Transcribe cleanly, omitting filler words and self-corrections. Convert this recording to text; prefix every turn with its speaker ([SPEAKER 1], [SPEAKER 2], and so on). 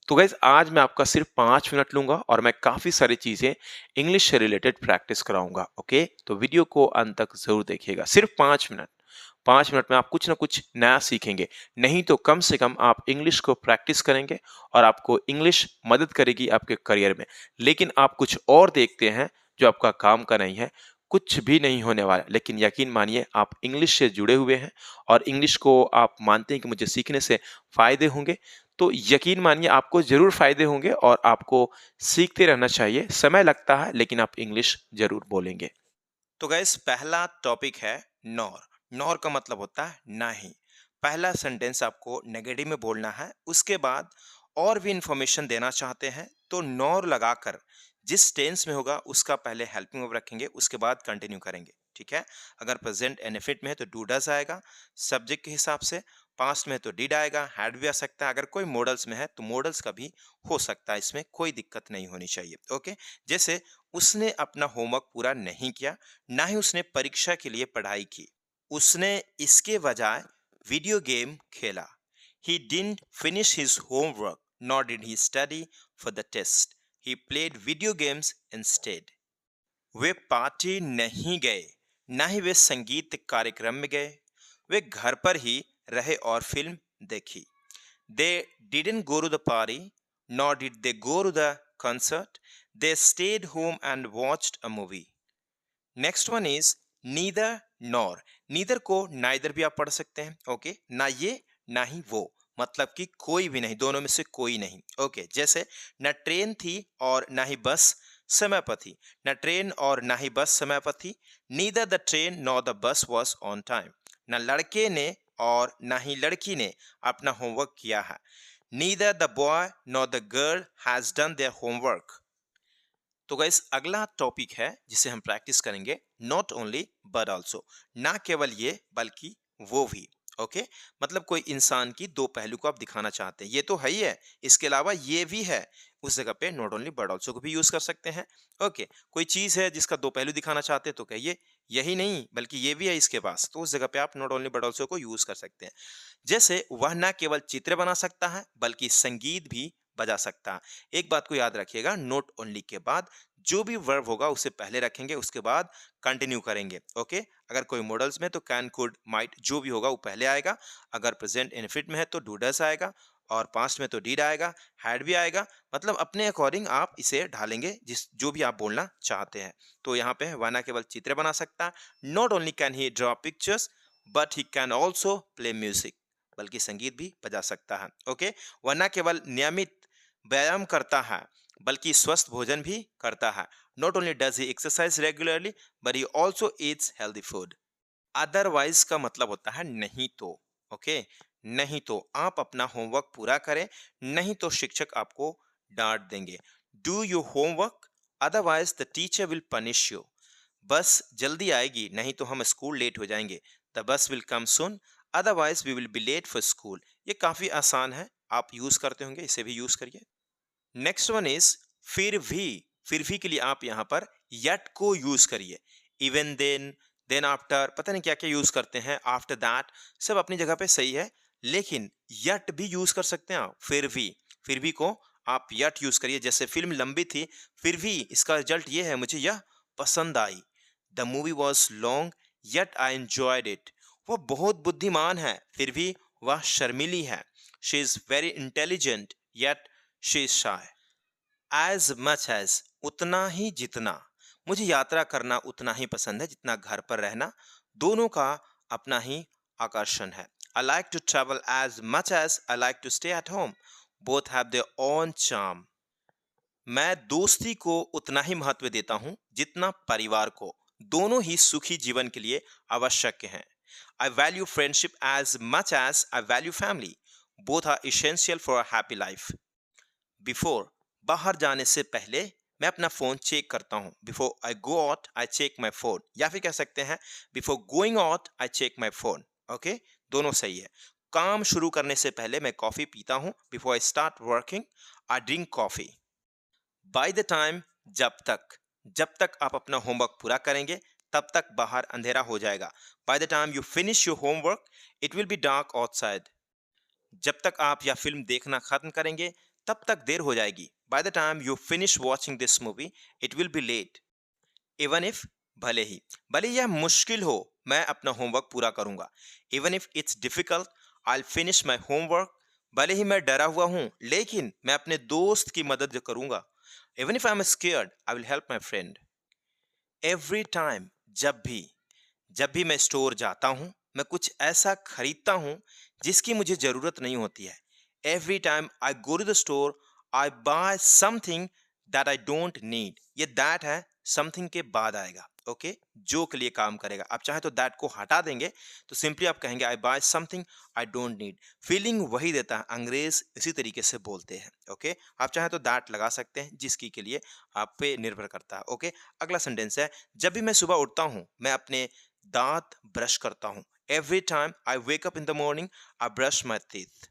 [SPEAKER 1] तो गाइज़ आज मैं आपका सिर्फ 5 मिनट लूँगा और मैं काफ़ी सारी चीज़ें इंग्लिश से रिलेटेड प्रैक्टिस कराऊँगा, ओके? तो वीडियो को अंत तक ज़रूर देखिएगा, सिर्फ 5 मिनट। 5 मिनट में आप कुछ न कुछ नया सीखेंगे, नहीं तो कम से कम आप इंग्लिश को प्रैक्टिस करेंगे और आपको इंग्लिश मदद करेगी आपके करियर में। लेकिन आप कुछ और देखते हैं जो आपका काम का नहीं है, कुछ भी नहीं होने वाला है। लेकिन यकीन मानिए आप इंग्लिश से जुड़े हुए हैं और इंग्लिश को आप मानते हैं कि मुझे सीखने से फ़ायदे होंगे, तो यकीन मानिए आपको ज़रूर फ़ायदे होंगे और आपको सीखते रहना चाहिए। समय लगता है लेकिन आप इंग्लिश ज़रूर बोलेंगे। तो गाइस पहला टॉपिक है नॉर। नॉर का मतलब होता है नहीं। पहला सेंटेंस आपको नेगेटिव में बोलना है, उसके बाद और भी इंफॉर्मेशन देना चाहते हैं तो नॉर लगाकर जिस टेंस में होगा उसका पहले हेल्पिंग वर्ब रखेंगे, उसके बाद कंटिन्यू करेंगे। ठीक है? अगर प्रेजेंट एंड में है तो डू डज आएगा सब्जेक्ट के हिसाब से। पास्ट में तो डिड आएगा, हैड भी आ सकता है। अगर कोई मॉडल्स में है तो मॉडल्स का भी हो सकता है, इसमें कोई दिक्कत नहीं होनी चाहिए। ओके? जैसे उसने अपना होमवर्क पूरा नहीं किया, ना ही उसने परीक्षा के लिए पढ़ाई की। उसने इसके बजाय वीडियो गेम खेला। He didn't finish his homework, nor did he study for the test. He played video games instead. Way party नहीं गए, ना ही वे संगीत कार्यक्रम में गए। वे घर पर ही रहे और फिल्म देखी। They didn't go to the party, nor did they go to the concert. They stayed home and watched a movie. Next one is neither nor. Neither को नाइदर भी आप पढ़ सकते हैं, ओके? ना ये ना ही वो, मतलब कि कोई भी नहीं, दोनों में से कोई नहीं। ओके, जैसे न ट्रेन थी और ना ही बस समय पर थी। न ट्रेन और ना ही बस समय पर थी। Neither the train nor the bus was on time. न लड़के ने और ना ही लड़की ने अपना होमवर्क किया है। Neither the boy nor the girl has done their homework. तो गाइस अगला टॉपिक है जिसे हम प्रैक्टिस करेंगे, नॉट ओनली बट ऑल्सो। ना केवल ये बल्कि वो भी। ओके? मतलब कोई इंसान की दो पहलू को आप दिखाना चाहते हैं, ये तो है ही है, इसके अलावा ये भी है। उस जगह पे नॉट ओनली बट ऑल्सो को भी यूज कर सकते हैं। ओके? कोई चीज है जिसका दो पहलू दिखाना चाहते हैं तो कहिए यही नहीं बल्कि ये भी है इसके पास, तो उस जगह पे आप नॉट ओनली बट ऑल्सो को यूज कर सकते हैं। जैसे वह ना केवल चित्र बना सकता है बल्कि संगीत भी बजा सकता है। एक बात को याद रखिएगा, नोट ओनली के बाद जो भी वर्ब होगा उसे पहले रखेंगे, उसके बाद कंटिन्यू करेंगे। ओके? अगर कोई मॉडल्स में तो कैन कुड माइट जो भी होगा वो पहले आएगा। अगर प्रेजेंट इनफिनिट में है तो डू डज आएगा और पास्ट में तो डिड आएगा, हैड भी आएगा। मतलब अपने अकॉर्डिंग आप इसे ढालेंगे जिस जो भी आप बोलना चाहते हैं। तो यहाँ पे वह ना केवल चित्र बना सकता है, not only can he draw pictures but he can also play music, बल्कि संगीत भी बजा सकता है। ओके? वह ना केवल नियमित व्यायाम करता है बल्कि स्वस्थ भोजन भी करता है। Not only does he exercise regularly but he also Yeats healthy food. Otherwise का मतलब होता है नहीं तो। ओके? नहीं तो आप अपना होमवर्क पूरा करें, नहीं तो शिक्षक आपको डांट देंगे। Do your homework otherwise the teacher will punish you. बस जल्दी आएगी नहीं तो हम स्कूल लेट हो जाएंगे। The bus will come soon otherwise we will be late for school. ये काफी आसान है, आप यूज करते होंगे, इसे भी यूज करिए। नेक्स्ट वन इज फिर भी। फिर भी के लिए आप यहाँ पर यट को यूज करिए। इवन देन आफ्टर, पता नहीं क्या क्या यूज करते हैं, आफ्टर दैट, सब अपनी जगह पे सही है, लेकिन यट भी यूज कर सकते हैं आप। फिर भी को आप यट यूज करिए। जैसे फिल्म लंबी थी, फिर भी इसका रिजल्ट ये है, मुझे यह पसंद आई। The movie was long yet I enjoyed it. वह बहुत बुद्धिमान है फिर भी वह शर्मीली है। She is very intelligent yet she is shy. As much as, उतना ही जितना। मुझे यात्रा करना उतना ही पसंद है जितना घर पर रहना। दोनों का अपना ही आकर्षण है। I like to travel as much as I like to stay at home. Both have their own charm. मैं दोस्ती को उतना ही महत्व देता हूँ जितना परिवार को। दोनों ही सुखी जीवन के लिए आवश्यक हैं। I value friendship as much as I value family. Both are essential for a happy life. Before, बाहर जाने से पहले मैं अपना फोन चेक करता हूँ। Before I go out I check my phone, या फिर कह सकते हैं before going out I check my phone. Okay? दोनों सही है। काम शुरू करने से पहले मैं कॉफी पीता हूँ। Before I start working I drink coffee. Bye the time, जब तक आप अपना होमवर्क पूरा करेंगे तब तक बाहर अंधेरा हो जाएगा। Bye the time you finish your homework it will be dark outside. जब तक आप यह फिल्म देखना खत्म करेंगे तब तक देर हो जाएगी। By the time you finish watching this movie it will be late. Even if भले ही यह मुश्किल हो, मैं अपना होमवर्क पूरा करूंगा। Even if it's difficult I finish my homework. भले ही मैं डरा हुआ हूं, लेकिन मैं अपने दोस्त की मदद करूंगा। Even if I am scared I will help my friend. Every time, जब भी मैं स्टोर जाता हूं, मैं कुछ ऐसा खरीदता हूं जिसकी मुझे जरूरत नहीं होती है। Every time I go to the store I buy something that I don't need. ये दैट है, समथिंग के बाद आएगा। ओके, जो के लिए काम करेगा। आप चाहे तो दैट को हटा देंगे, तो सिंपली आप कहेंगे I buy something I don't need. Feeling वही देता है, अंग्रेज इसी तरीके से बोलते हैं। ओके, आप चाहे तो दैट लगा सकते हैं, जिसकी के लिए आप पे निर्भर करता है। ओके, अगला सेंटेंस है, जब भी मैं सुबह उठता हूं, मैं अपने दांत ब्रश करता हूं। Every time I wake up in the morning I brush my teeth.